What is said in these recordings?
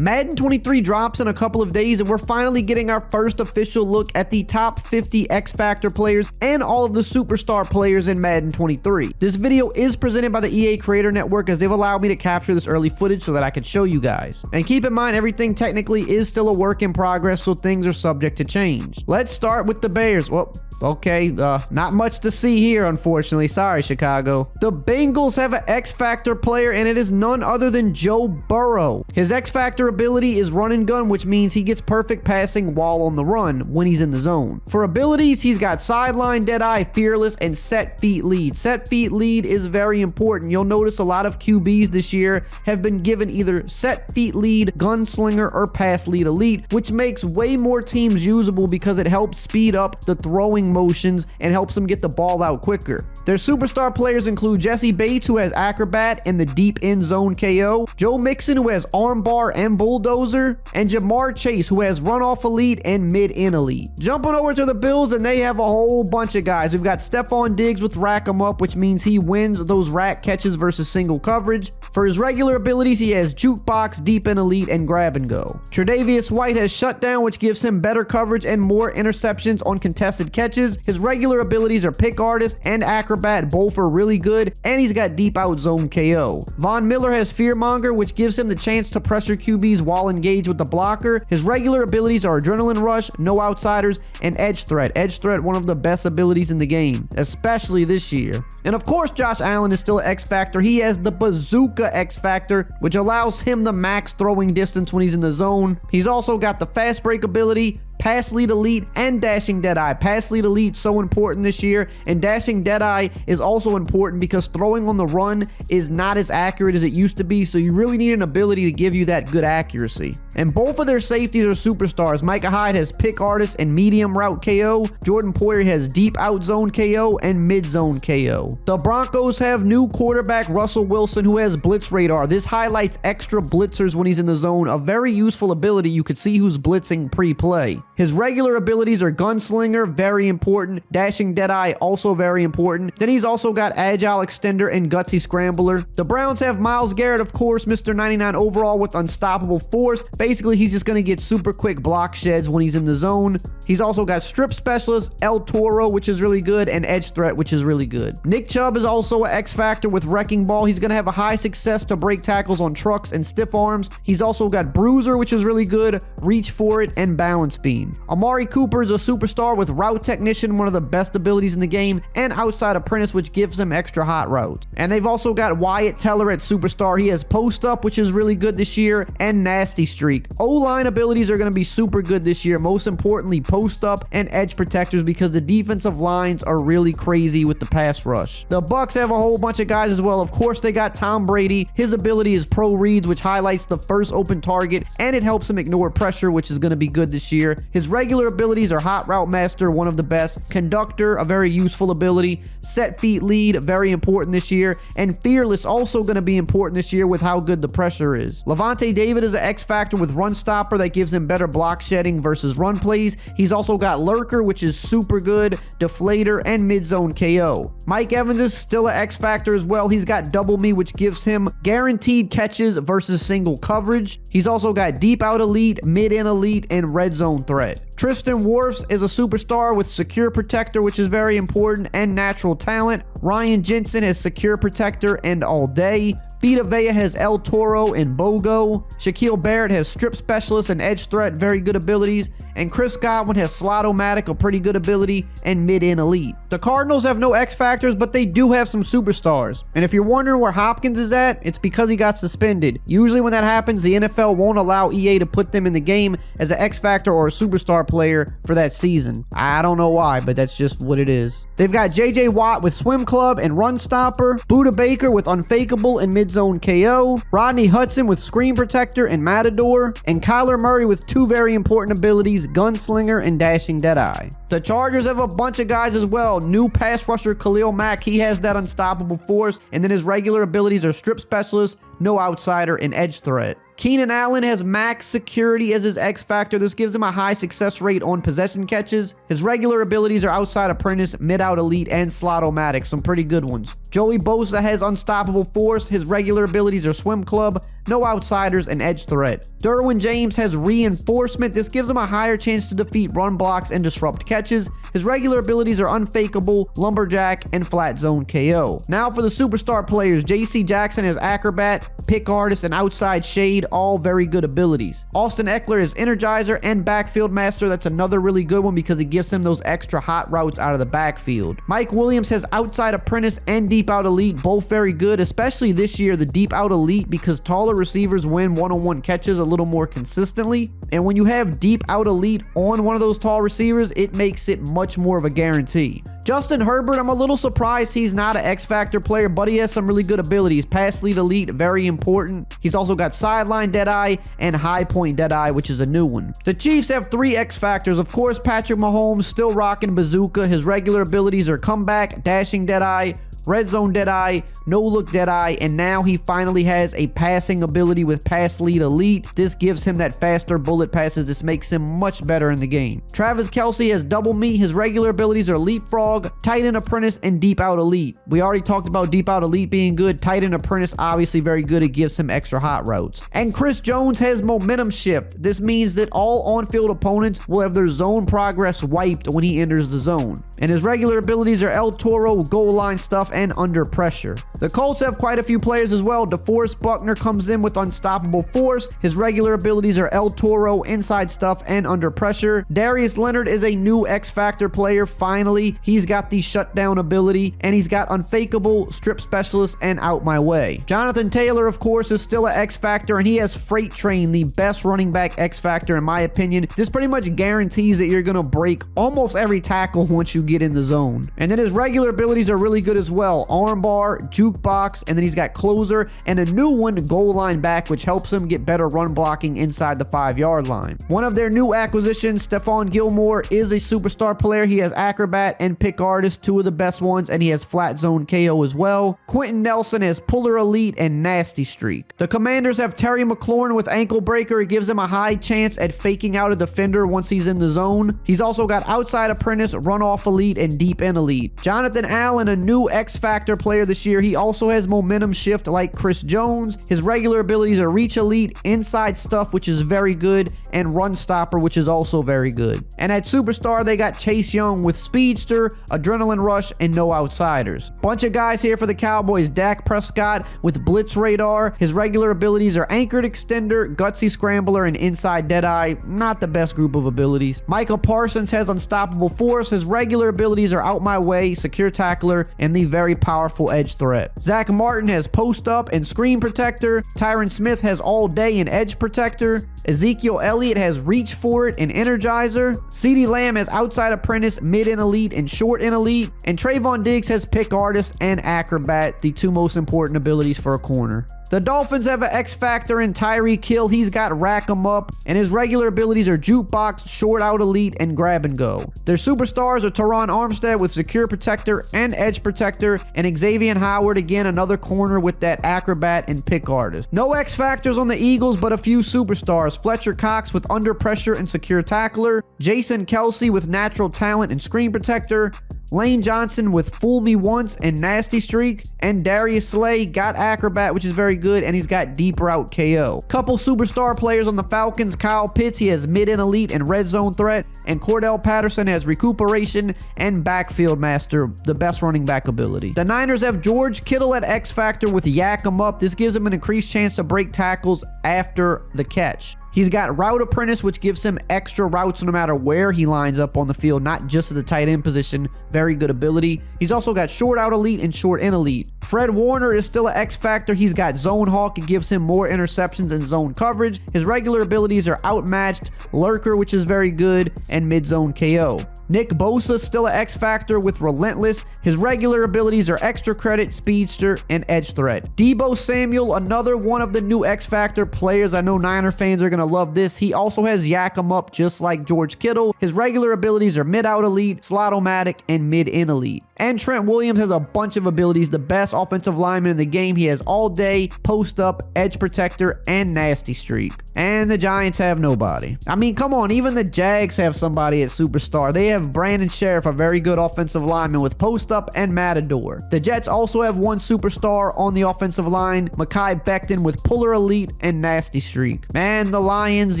Madden 23 drops in a couple of days, and we're finally getting our first official look at the top 50 X Factor players and all of the superstar players in Madden 23. This video is presented by the EA Creator Network, as they've allowed me to capture this early footage so that I could show you guys. And keep in mind, everything technically is still a work in progress, so things are subject to change. Let's start with the Bears. Well, okay, not much to see here, unfortunately. Sorry, Chicago. The Bengals have an X Factor player, and it is none other than Joe Burrow. His X Factor ability is run and gun, which means he gets perfect passing while on the run when he's in the zone. For abilities, he's got sideline, deadeye, fearless, and set feet lead. Set feet lead is very important. You'll notice a lot of QBs this year have been given either set feet lead, gunslinger, or pass lead elite, which makes way more teams usable because it helps speed up the throwing motions and helps them get the ball out quicker. Their superstar players include Jesse Bates, who has acrobat and the deep end zone KO, Joe Mixon, who has armbar and bulldozer, and Jamar Chase, who has runoff elite and mid-in elite. Jumping over to the Bills, and they have a whole bunch of guys. We've got Stephon Diggs with rack 'em up, which means he wins those rack catches versus single coverage. For his regular abilities, he has jukebox, deep end elite, and grab and go. Tre'Davious White has shutdown, which gives him better coverage and more interceptions on contested catches. His regular abilities are pick artist and acrobat, both are really good, and he's got deep out zone KO. Von Miller has fearmonger, which gives him the chance to pressure QBs while engaged with the blocker. His regular abilities are adrenaline rush, no outsiders, and edge threat. Edge threat, one of the best abilities in the game, especially this year. And of course, Josh Allen is still an X Factor. He has the bazooka X Factor, which allows him the max throwing distance when he's in the zone. He's also got the fast break ability, pass lead elite, and dashing deadeye. Pass lead elite so important this year, and dashing deadeye is also important because throwing on the run is not as accurate as it used to be, so you really need an ability to give you that good accuracy. And both of their safeties are superstars. Micah Hyde has pick artist and medium route KO. Jordan Poyer has deep out zone KO and mid zone KO. The Broncos have new quarterback Russell Wilson, who has blitz radar. This highlights extra blitzers when he's in the zone, a very useful ability. You could see who's blitzing pre-play. His regular abilities are gunslinger, very important. Dashing deadeye, also very important. Then he's also got agile extender and gutsy scrambler. The Browns have Myles Garrett, of course, Mr. 99 overall with unstoppable force. Basically, he's just going to get super quick block sheds when he's in the zone. He's also got strip specialist, El Toro, which is really good, and edge threat, which is really good. Nick Chubb is also an X Factor with wrecking ball. He's going to have a high success to break tackles on trucks and stiff arms. He's also got bruiser, which is really good, reach for it, and balance beam. Amari Cooper is a superstar with route technician, one of the best abilities in the game, and outside apprentice, which gives him extra hot routes. And they've also got Wyatt Teller at superstar. He has post up, which is really good this year, and nasty streak. O-line abilities are going to be super good this year. Most importantly, post up and edge protectors, because the defensive lines are really crazy with the pass rush. The Bucks have a whole bunch of guys as well. Of course, they got Tom Brady. His ability is pro reads, which highlights the first open target, and it helps him ignore pressure, which is going to be good this year. His regular abilities are hot route master, one of the best. Conductor, a very useful ability. Set feet lead, very important this year. And fearless, also going to be important this year with how good the pressure is. Levante David is an X Factor with run stopper that gives him better block shedding versus run plays. He's also got lurker, which is super good, deflator, and mid zone KO. Mike Evans is still an X Factor as well. He's got double me, which gives him guaranteed catches versus single coverage. He's also got deep out elite, mid in elite, and red zone threat. Tristan Wirfs is a superstar with secure protector, which is very important, and natural talent. Ryan Jensen has secure protector and all day. Vita Vea has El Toro and Bogo. Shaquille Barrett has strip specialist and edge threat, very good abilities. And Chris Godwin has slot-o-matic, a pretty good ability, and mid-in elite. The Cardinals have no X Factors, but they do have some superstars. And if you're wondering where Hopkins is at, it's because he got suspended. Usually when that happens, the NFL won't allow EA to put them in the game as an X Factor or a superstar player for that season. I don't know why, but that's just what it is. They've got JJ Watt with Swim Club and Run Stopper, Buda Baker with Unfakeable and Mid-Zone KO, Rodney Hudson with Screen Protector and Matador, and Kyler Murray with two very important abilities, Gunslinger and Dashing Deadeye. The Chargers have a bunch of guys as well. New pass rusher Khalil Mack, he has that unstoppable force, and then his regular abilities are Strip Specialist, No Outsider, and Edge Threat. Keenan Allen has max security as his X factor. This gives him a high success rate on possession catches. His regular abilities are outside apprentice, mid-out elite, and slot-o-matic, some pretty good ones. Joey Bosa has unstoppable force. His regular abilities are swim club, no outsiders, and edge threat. Derwin James has reinforcement. This gives him a higher chance to defeat run blocks and disrupt catches. His regular abilities are unfakeable, lumberjack, and flat zone KO. Now for the superstar players, JC Jackson has acrobat, pick artist, and outside shade, all very good abilities. Austin Eckler is energizer and backfield master. That's another really good one because it gives him those extra hot routes out of the backfield. Mike Williams has outside apprentice and deep out elite, both very good, especially this year, the deep out elite, because taller receivers win one-on-one catches a little more consistently. And when you have deep out elite on one of those tall receivers, it makes it much more of a guarantee. Justin Herbert, I'm a little surprised he's not an X Factor player, but he has some really good abilities. Pass lead elite, very important. He's also got sideline deadeye and high point deadeye, which is a new one. The Chiefs have 3 X Factors. Of course, Patrick Mahomes still rocking bazooka. His regular abilities are comeback, dashing deadeye, red zone deadeye, no look deadeye, and now he finally has a passing ability with pass lead elite. This gives him that faster bullet passes. This makes him much better in the game. Travis Kelce has double meat. His regular abilities are leapfrog, tight end apprentice, and deep out elite. We already talked about deep out elite being good. Tight end apprentice obviously very good. It gives him extra hot routes. And Chris Jones has momentum shift. This means that all on-field opponents will have their zone progress wiped when he enters the zone. And his regular abilities are El Toro, goal line stuff, and under pressure. The Colts have quite a few players as well. DeForest Buckner comes in with unstoppable force. His regular abilities are El Toro, inside stuff, and under pressure. Darius Leonard is a new X Factor player. Finally, he's got the shutdown ability, and he's got unfakeable, strip specialist, and out my way. Jonathan Taylor, of course, is still an X Factor, and he has Freight Train, the best running back X Factor in my opinion. This pretty much guarantees that you're gonna break almost every tackle once you get in the zone. And then his regular abilities are really good as well. Armbar, jukebox, and then he's got closer and a new one, goal line back, which helps him get better run blocking inside the 5-yard line. One of their new acquisitions, Stephon Gilmore, is a superstar player. He has acrobat and pick artist, 2 of the best ones, and he has flat zone KO as well. Quentin Nelson has puller elite and nasty streak. The Commanders have Terry McLaurin with ankle breaker. It gives him a high chance at faking out a defender once he's in the zone. He's also got outside apprentice, run off elite, and deep in elite. Jonathan Allen, a new X Factor player this year. He also has momentum shift like Chris Jones. His regular abilities are reach elite, inside stuff, which is very good, and run stopper, which is also very good. And at superstar, they got Chase Young with speedster, adrenaline rush, and no outsiders. Bunch of guys here for the Cowboys. Dak Prescott with blitz radar. His regular abilities are anchored extender, gutsy scrambler, and inside deadeye. Not the best group of abilities. Michael Parsons has unstoppable force. His regular abilities are out my way, secure tackler, and the very powerful edge threat. Zach Martin has post up and screen protector. Tyron Smith has all day and edge protector. Ezekiel Elliott has reach for it and energizer. CeeDee Lamb has outside apprentice, mid and elite, and short and elite. And Trayvon Diggs has pick artist and acrobat, the 2 most important abilities for a corner. The Dolphins have an X Factor in Tyreek Hill. He's got rack 'em up, and his regular abilities are jukebox, short out elite, and grab and go. Their superstars are Teron Armstead with secure protector and edge protector, and Xavier Howard, again another corner with that acrobat and pick artist. No X Factors on the Eagles, but a few superstars. Fletcher Cox with under pressure and secure tackler, Jason Kelsey with natural talent and screen protector, Lane Johnson with Fool Me Once and Nasty Streak, and Darius Slay got acrobat, which is very good, and he's got deep route KO. Couple superstar players on the Falcons. Kyle Pitts, he has mid and elite and red zone threat, and Cordell Patterson has recuperation and backfield master, the best running back ability. The Niners have George Kittle at X Factor with yak 'em up. This gives him an increased chance to break tackles after the catch. He's got route apprentice, which gives him extra routes no matter where he lines up on the field, not just at the tight end position. Very good ability. He's also got short out elite and short in elite. Fred Warner is still an X Factor. He's got zone hawk. It gives him more interceptions and zone coverage. His regular abilities are outmatched, lurker, which is very good, and mid zone KO. Nick Bosa still an X factor with relentless. His regular abilities are extra credit, speedster, and edge threat. Deebo Samuel, another one of the new X factor players. I know Niner fans are going to love this. He also has yak 'em up just like George Kittle. His regular abilities are mid-out elite, slot-o-matic, and mid-in elite. And Trent Williams has a bunch of abilities. The best offensive lineman in the game. He has all day, post up, edge protector, and nasty streak. And the Giants have nobody. I mean, come on, even the Jags have somebody at superstar. They have Brandon Sheriff, a very good offensive lineman with post up and Matador. The Jets also have one superstar on the offensive line, Mekhi Becton with puller elite and nasty streak. And the Lions,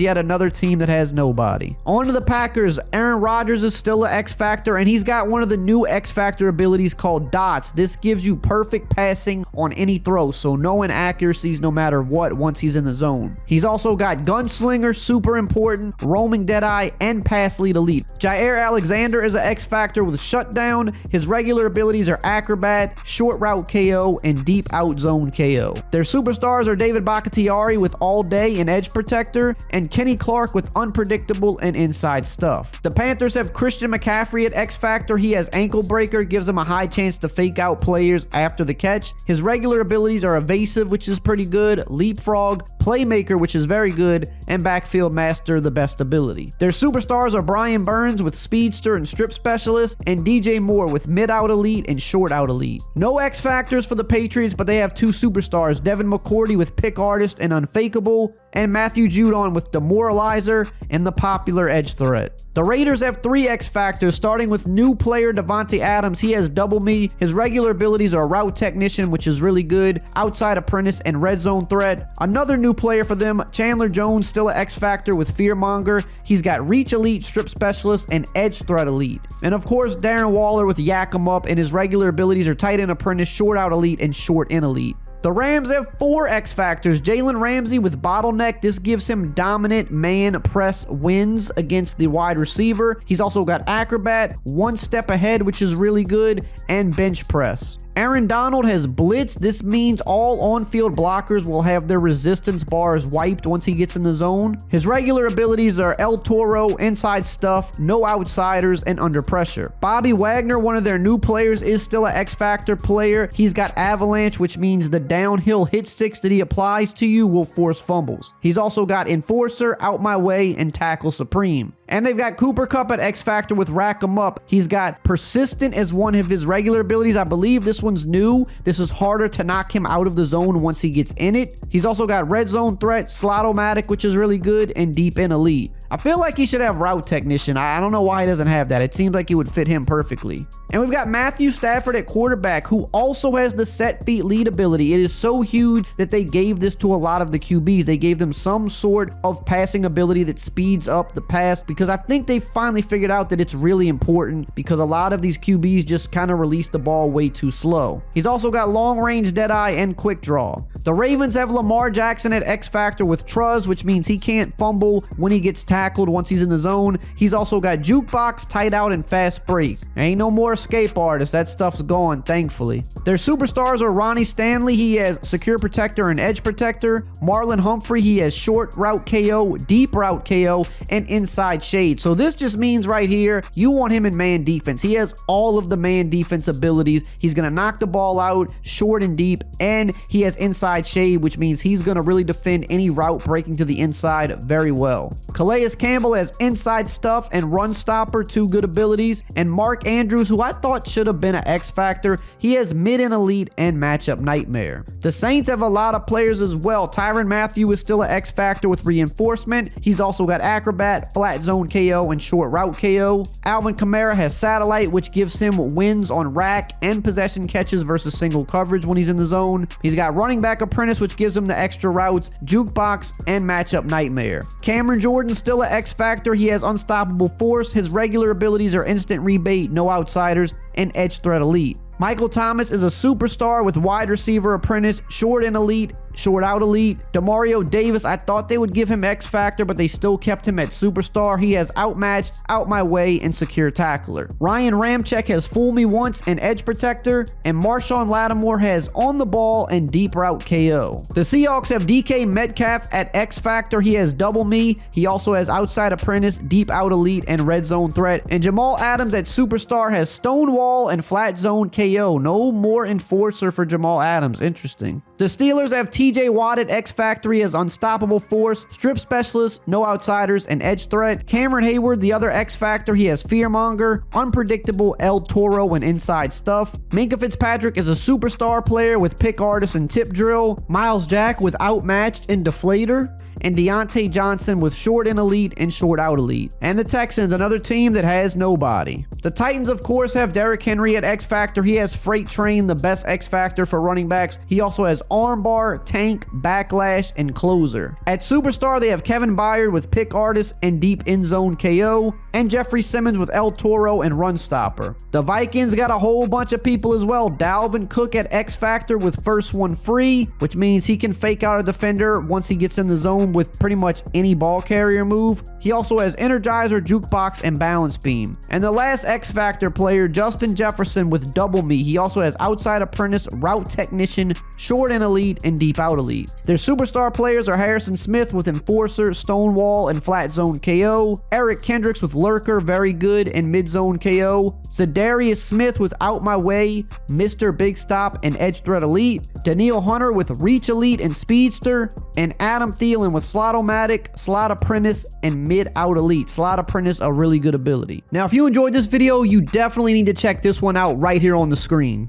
yet another team that has nobody. On to the Packers. Aaron Rodgers is still an X factor, and he's got one of the new X factor abilities called dots. This gives you perfect passing on any throw, so no inaccuracies no matter what once he's in the zone. He's also got gunslinger, super important, roaming deadeye, and pass lead elite. Jair Alexander is an X factor with shutdown. His regular abilities are acrobat, short route KO, and deep out zone KO. Their superstars are David Bakhtiari with all day and edge protector, and Kenny Clark with unpredictable and inside stuff. The Panthers have Christian McCaffrey at X factor. He has ankle breaker, gives him a high chance to fake out players after the catch. His regular abilities are evasive, which is pretty good, leapfrog, playmaker, which is very good, and backfield master, the best ability. Their superstars are Brian Burns with speedster and strip specialist, and DJ Moore with mid-out elite and short-out elite. No X factors for the Patriots, but they have two superstars, Devin McCourty with pick artist and unfakeable, and Matthew Judon with demoralizer and the popular edge threat. The Raiders have three X factors, starting with new player Devontae Adams. He has double me. His regular abilities are route technician, which is really good, outside apprentice, and red zone threat. Another new player for them, Chandler Jones, still an X factor with fearmonger. He's got reach elite, strip specialist, and edge threat elite. And of course, Darren Waller with yak 'em up, and his regular abilities are tight end apprentice, short out elite, and short in elite. The Rams have four X factors. Jalen Ramsey with bottleneck. This gives him dominant man press wins against the wide receiver. He's also got acrobat, one step ahead, which is really good, and bench press. Aaron Donald has blitz. This means all on-field blockers will have their resistance bars wiped once he gets in the zone. His regular abilities are El Toro, inside stuff, no outsiders, and under pressure. Bobby Wagner, one of their new players, is still an X-Factor player. He's got avalanche, which means the downhill hit sticks that he applies to you will force fumbles. He's also got enforcer, out my way, and tackle supreme. And they've got Cooper Kupp at X Factor with rack 'em up. He's got persistent as one of his regular abilities. I believe this one's new. This is harder to knock him out of the zone once he gets in it. He's also got red zone threat, slot-o-matic, which is really good, and deep in elite. I feel like he should have route technician. I don't know why he doesn't have that. It seems like it would fit him perfectly. And we've got Matthew Stafford at quarterback, who also has the set feet lead ability. It is so huge that they gave this to a lot of the QBs. They gave them some sort of passing ability that speeds up the pass, because I think they finally figured out that it's really important, because a lot of these QBs just kind of release the ball way too slow. He's also got long range deadeye and quick draw. The Ravens have Lamar Jackson at X Factor with Truz, which means he can't fumble when he gets tackled once he's in the zone. He's also got jukebox, tight out, and fast break. Ain't no more escape artists. That stuff's gone, thankfully. Their superstars are Ronnie Stanley. He has secure protector and edge protector. Marlon Humphrey, he has short route KO, deep route KO, and inside shade. So this just means right here, you want him in man defense. He has all of the man defense abilities. He's going to knock the ball out short and deep, and he has inside shade, which means he's going to really defend any route breaking to the inside very well. Calais Campbell has inside stuff and run stopper, two good abilities. And Mark Andrews, who I thought should have been an X Factor, he has mid and elite and matchup nightmare. The Saints have a lot of players as well. Tyrann Mathieu is still an X Factor with reinforcement. He's also got acrobat, flat zone KO, and short route KO. Alvin Kamara has satellite, which gives him wins on rack and possession catches versus single coverage when he's in the zone. He's got running back apprentice, which gives him the extra routes, jukebox, and matchup nightmare. Cameron Jordan still an X Factor. He has unstoppable force. His regular abilities are instant rebate, no outsiders, and edge threat elite. Michael Thomas is a superstar with wide receiver apprentice, short and elite, short out elite. Demario Davis, I thought they would give him X Factor, but they still kept him at superstar. He has outmatched, out my way, and secure tackler. Ryan Ramczyk has fool me once and edge protector, and Marshawn Lattimore has on the ball and deep route KO. The Seahawks have DK Metcalf at X Factor. He has double me. He also has outside apprentice, deep out elite, and red zone threat. And Jamal Adams at superstar has stonewall and flat zone KO. No more enforcer for Jamal Adams. Interesting. The Steelers have TJ Watt at X Factory as unstoppable force, strip specialist, no outsiders, and edge threat. Cameron Hayward, the other X Factor, he has fearmonger, unpredictable, El Toro, and inside stuff. Minka Fitzpatrick is a superstar player with pick artist and tip drill. Miles Jack with outmatched and deflator. And Deontay Johnson with short in elite and short out elite. And the Texans, another team that has nobody. The Titans, of course, have Derrick Henry at X Factor. He has Freight Train, the best X Factor for running backs. He also has armbar, tank, backlash, and closer. At superstar, they have Kevin Byard with pick artist and deep end zone KO. And Jeffrey Simmons with El Toro and run stopper. The Vikings got a whole bunch of people as well. Dalvin Cook at X Factor with first one free, which means he can fake out a defender once he gets in the zone with pretty much any ball carrier move. He also has Energizer, Jukebox, and Balance Beam. And the last X Factor player, Justin Jefferson with double me. He also has outside apprentice, route technician, short and elite, and deep out elite. Their superstar players are Harrison Smith with enforcer, stonewall, and flat zone KO. Eric Kendricks with lurker, very good, and mid zone KO. Zadarius Smith with out my way, Mr. Big Stop, and edge threat elite. Daniil Hunter with reach elite and speedster. And Adam Thielen with slot-o-matic, slot apprentice, and mid-out elite. Slot apprentice, a really good ability. Now, if you enjoyed this video, you definitely need to check this one out right here on the screen.